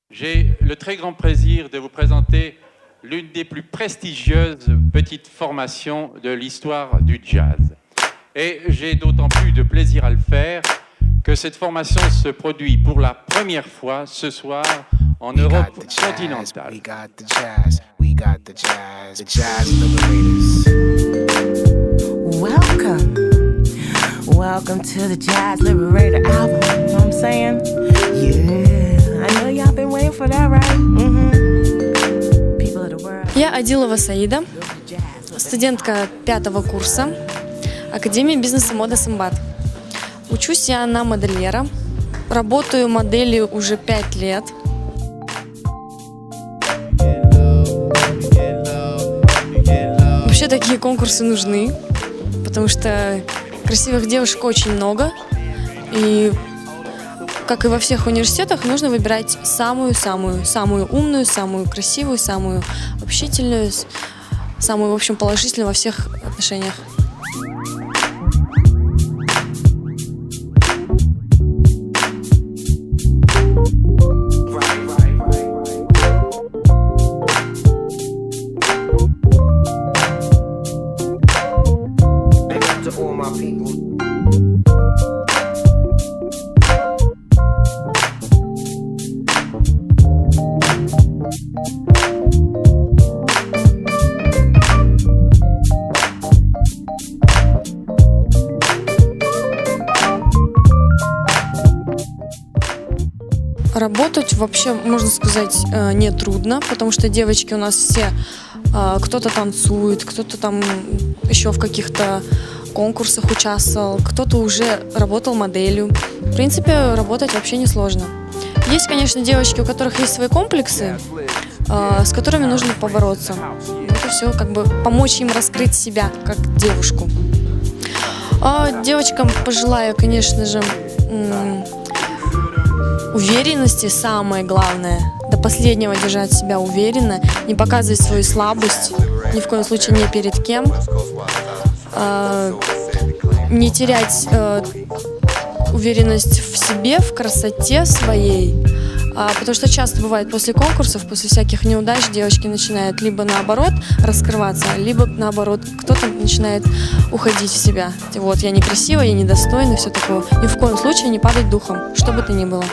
J'ai le très grand plaisir de vous présenter l'une des plus prestigieuses petites formations de l'histoire du jazz. Et j'ai d'autant plus de plaisir à le faire que cette formation se produit pour la première fois ce soir en Europe continentale. We got the jazz, we got the jazz, the jazz liberators. Welcome to the Jazz Liberator album. You know what I'm saying? Yeah, I know y'all been waiting for that, right? People of the world. Я Адилова Саида, студентка 5-го курса Академии бизнеса моды Сымбат. Учусь я на модельера, работаю моделью уже 5 лет. Вообще такие конкурсы нужны, потому что красивых девушек очень много, и, как и во всех университетах, нужно выбирать самую умную, самую красивую, самую общительную, самую, в общем, положительную во всех отношениях. Работать вообще, можно сказать, не трудно, потому что девочки у нас все, кто-то танцует, кто-то там еще в каких-то конкурсах участвовал, кто-то уже работал моделью. В принципе, работать вообще не сложно. Есть, конечно, девочки, у которых есть свои комплексы, с которыми нужно побороться. Это все как бы помочь им раскрыть себя как девушку. Девочкам пожелаю, конечно же, уверенности, самое главное. До последнего держать себя уверенно, не показывать свою слабость, ни в коем случае не перед кем. Не терять уверенность в себе, в красоте своей. Потому что часто бывает после конкурсов, после всяких неудач девочки начинают либо наоборот раскрываться, либо наоборот кто-то начинает уходить в себя. Вот, я некрасивая, я недостойна, все такое. Ни в коем случае не падать духом, что бы то ни было.